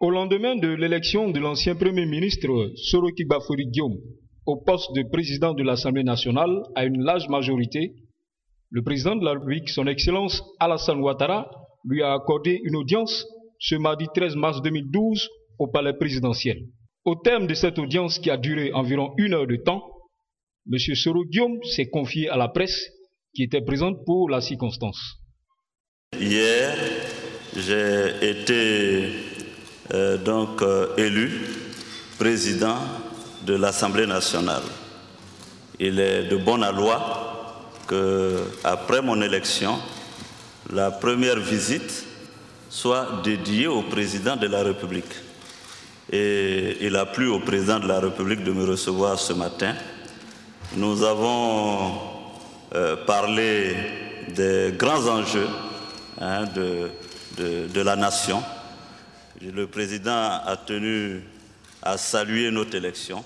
Au lendemain de l'élection de l'ancien Premier ministre Soroki Bafori Guillaume au poste de président de l'Assemblée nationale à une large majorité, le président de la République, son Excellence Alassane Ouattara, lui a accordé une audience ce mardi 13 mars 2012 au palais présidentiel. Au terme de cette audience qui a duré environ 1 heure de temps, M. Soro Guillaume s'est confié à la presse qui était présente pour la circonstance. Hier, j'ai été élu président de l'Assemblée nationale. Il est de bonne loi qu'après mon élection, la première visite soit dédiée au président de la République. Et il a plu au président de la République de me recevoir ce matin. Nous avons parlé des grands enjeux de la nation. Le président a tenu à saluer notre élection,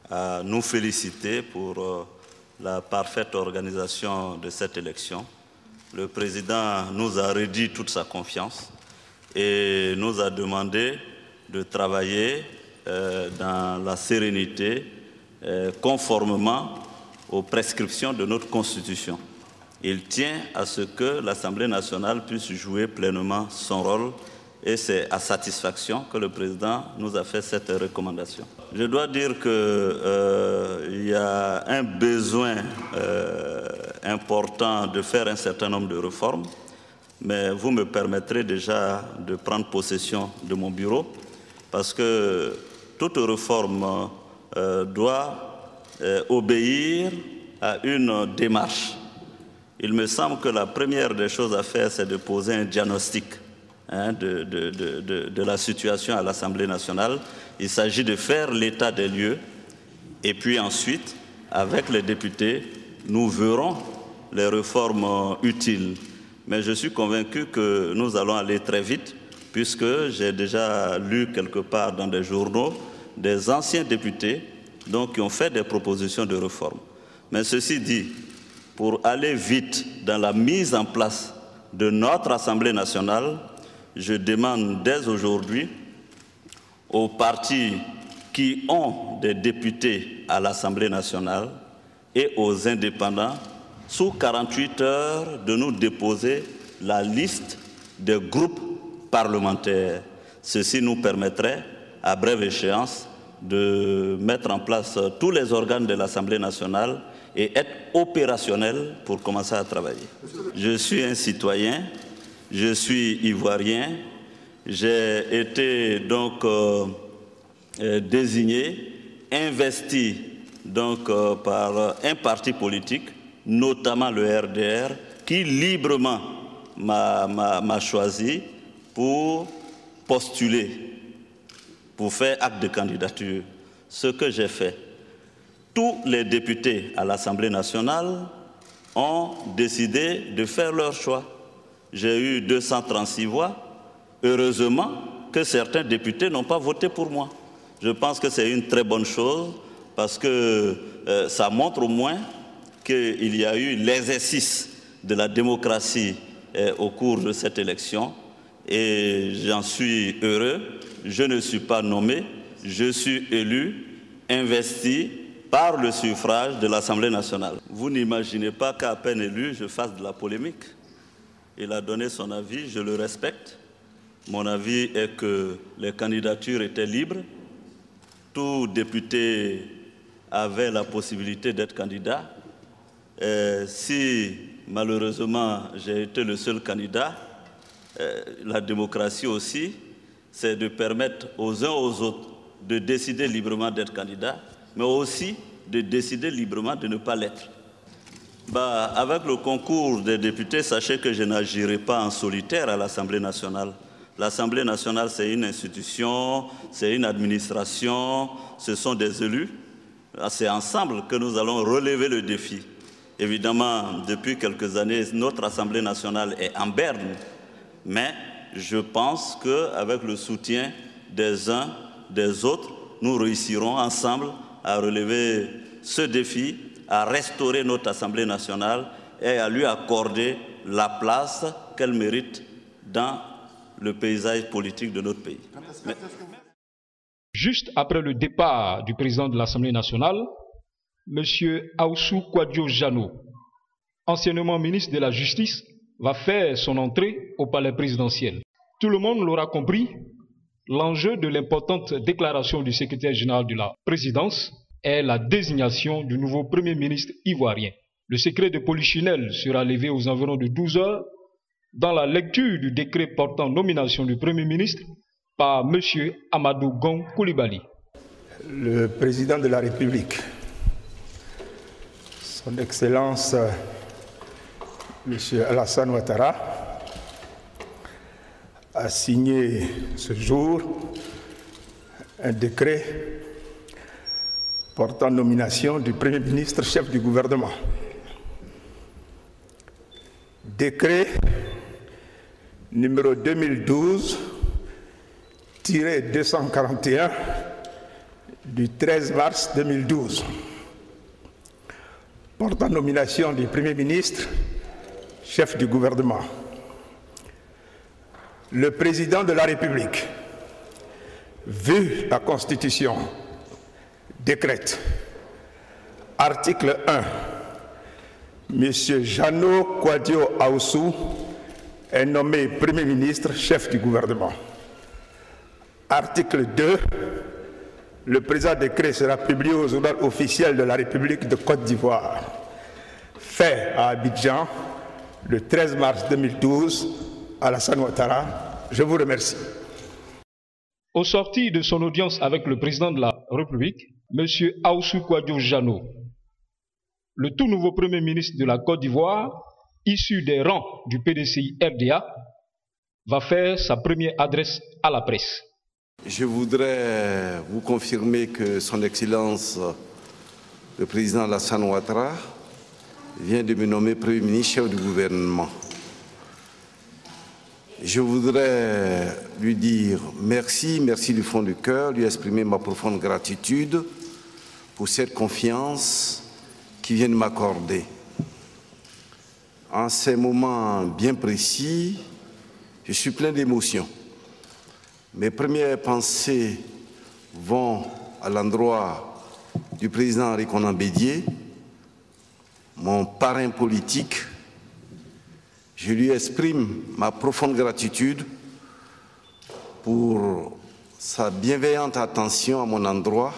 à nous féliciter pour la parfaite organisation de cette élection. Le président nous a redit toute sa confiance et nous a demandé de travailler dans la sérénité, conformément aux prescriptions de notre Constitution. Il tient à ce que l'Assemblée nationale puisse jouer pleinement son rôle et c'est à satisfaction que le président nous a fait cette recommandation. Je dois dire qu'il y a un besoin important de faire un certain nombre de réformes, mais vous me permettrez déjà de prendre possession de mon bureau parce que toute réforme doit obéir à une démarche. Il me semble que la première des choses à faire, c'est de poser un diagnostic de la situation à l'Assemblée nationale. Il s'agit de faire l'état des lieux et puis ensuite, avec les députés, nous verrons les réformes utiles. Mais je suis convaincu que nous allons aller très vite puisque j'ai déjà lu quelque part dans des journaux des anciens députés qui ont fait des propositions de réforme. Mais ceci dit, pour aller vite dans la mise en place de notre Assemblée nationale, je demande dès aujourd'hui aux partis qui ont des députés à l'Assemblée nationale et aux indépendants, sous 48 heures, de nous déposer la liste des groupes parlementaires. Ceci nous permettrait, à brève échéance, de mettre en place tous les organes de l'Assemblée nationale et être opérationnel pour commencer à travailler. Je suis un citoyen, je suis ivoirien, j'ai été désigné, investi par un parti politique, notamment le RDR, qui librement m'a choisi pour postuler, pour faire acte de candidature. Ce que j'ai fait. Tous les députés à l'Assemblée nationale ont décidé de faire leur choix. J'ai eu 236 voix. Heureusement que certains députés n'ont pas voté pour moi. Je pense que c'est une très bonne chose parce que ça montre au moins qu'il y a eu l'exercice de la démocratie au cours de cette élection et j'en suis heureux. Je ne suis pas nommé, je suis élu, investi par le suffrage de l'Assemblée nationale. Vous n'imaginez pas qu'à peine élu, je fasse de la polémique. Il a donné son avis, je le respecte. Mon avis est que les candidatures étaient libres. Tout député avait la possibilité d'être candidat. Si malheureusement j'ai été le seul candidat, la démocratie aussi, c'est de permettre aux uns aux autres de décider librement d'être candidat, mais aussi de décider librement de ne pas l'être. Avec le concours des députés, sachez que je n'agirai pas en solitaire à l'Assemblée nationale. L'Assemblée nationale, c'est une institution, c'est une administration, ce sont des élus. C'est ensemble que nous allons relever le défi. Évidemment, depuis quelques années, notre Assemblée nationale est en berne, mais je pense qu'avec le soutien des uns, des autres, nous réussirons ensemble à relever ce défi, à restaurer notre Assemblée nationale et à lui accorder la place qu'elle mérite dans le paysage politique de notre pays. Juste après le départ du président de l'Assemblée nationale, M. Aoussou Kouadio Jano, anciennement ministre de la Justice, va faire son entrée au palais présidentiel. Tout le monde l'aura compris, l'enjeu de l'importante déclaration du secrétaire général de la présidence est la désignation du nouveau Premier ministre ivoirien. Le secret de Polichinelle sera levé aux environs de 12 heures dans la lecture du décret portant nomination du Premier ministre par M. Amadou Gon Coulibaly. Le président de la République, Son Excellence M. Alassane Ouattara, a signé ce jour un décret portant nomination du Premier ministre chef du gouvernement. Décret numéro 2012-241 du 13 mars 2012, portant nomination du Premier ministre chef du gouvernement. Le président de la République, vu la Constitution, décrète, article 1, M. Jano Kouadio Aoussou est nommé Premier ministre chef du gouvernement. Article 2, le présent décret sera publié au journal officiel de la République de Côte d'Ivoire, fait à Abidjan le 13 mars 2012. Alassane Ouattara, je vous remercie. Au sortir de son audience avec le président de la République, M. Aoussou Kouadio Jano, le tout nouveau Premier ministre de la Côte d'Ivoire, issu des rangs du PDCI RDA, va faire sa première adresse à la presse. Je voudrais vous confirmer que Son Excellence, le président Alassane Ouattara, vient de me nommer Premier ministre chef du gouvernement. Je voudrais lui dire merci du fond du cœur, lui exprimer ma profonde gratitude pour cette confiance qu'il vient de m'accorder. En ces moments bien précis, je suis plein d'émotions. Mes premières pensées vont à l'endroit du président Henri Konan Bédié, mon parrain politique. Je lui exprime ma profonde gratitude pour sa bienveillante attention à mon endroit,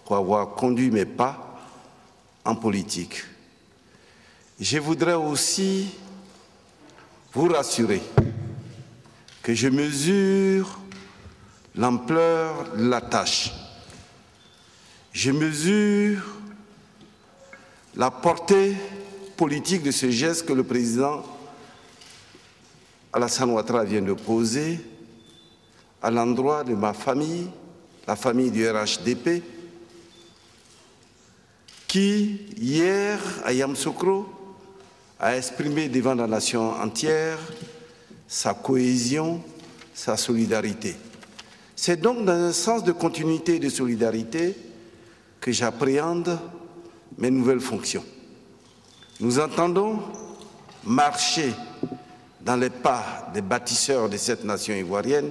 pour avoir conduit mes pas en politique. Je voudrais aussi vous rassurer que je mesure l'ampleur de la tâche. Je mesure la portée politique de ce geste que le président Alassane Ouattara vient de poser à l'endroit de ma famille, la famille du RHDP, qui, hier, à Yamoussoukro, a exprimé devant la nation entière sa cohésion, sa solidarité. C'est donc dans un sens de continuité et de solidarité que j'appréhende mes nouvelles fonctions. Nous entendons marcher dans les pas des bâtisseurs de cette nation ivoirienne,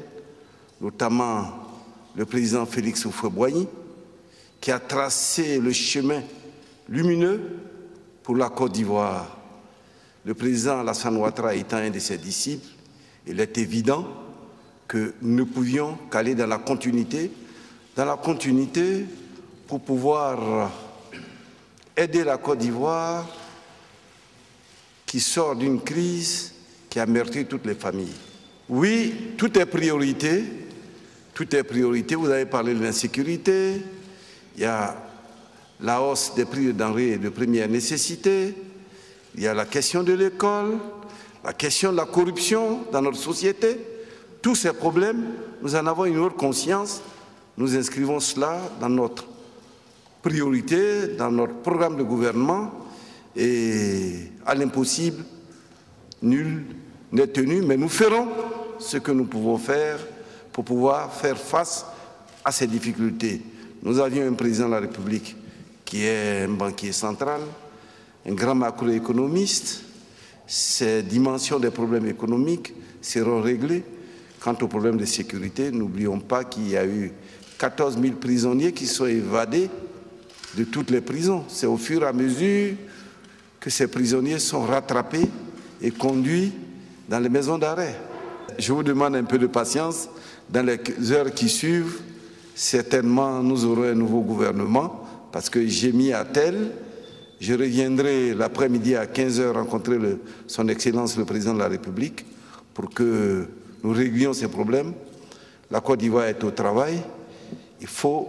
notamment le président Félix Houphouët-Boigny, qui a tracé le chemin lumineux pour la Côte d'Ivoire. Le président Alassane Ouattara étant un de ses disciples, il est évident que nous ne pouvions qu'aller dans la continuité pour pouvoir aider la Côte d'Ivoire qui sort d'une crise qui a meurtri toutes les familles. Oui, tout est priorité. Tout est priorité. Vous avez parlé de l'insécurité. Il y a la hausse des prix de denrées de première nécessité. Il y a la question de l'école, la question de la corruption dans notre société. Tous ces problèmes, nous en avons une autre conscience. Nous inscrivons cela dans notre priorité, dans notre programme de gouvernement. Et à l'impossible, nul n'est tenu, mais nous ferons ce que nous pouvons faire pour pouvoir faire face à ces difficultés. Nous avions un président de la République qui est un banquier central, un grand macroéconomiste. Ces dimensions des problèmes économiques seront réglées Quant au problème de sécurité, n'oublions pas qu'il y a eu 14 000 prisonniers qui sont évadés de toutes les prisons. C'est au fur et à mesure que ces prisonniers sont rattrapés et conduits dans les maisons d'arrêt. Je vous demande un peu de patience. Dans les heures qui suivent, certainement nous aurons un nouveau gouvernement parce que j'ai mis à tel. Je reviendrai l'après-midi à 15h rencontrer son Excellence le Président de la République pour que nous réglions ces problèmes. La Côte d'Ivoire est au travail. Il faut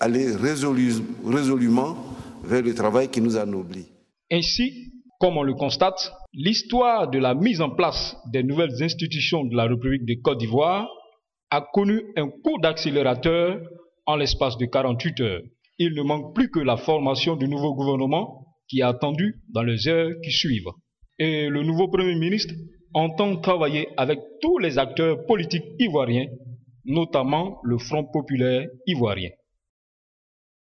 aller résolument vers le travail qui nous anoblit. Ainsi, comme on le constate, l'histoire de la mise en place des nouvelles institutions de la République de Côte d'Ivoire a connu un coup d'accélérateur en l'espace de 48 heures. Il ne manque plus que la formation du nouveau gouvernement qui est attendu dans les heures qui suivent. Et le nouveau Premier ministre entend travailler avec tous les acteurs politiques ivoiriens, notamment le Front populaire ivoirien.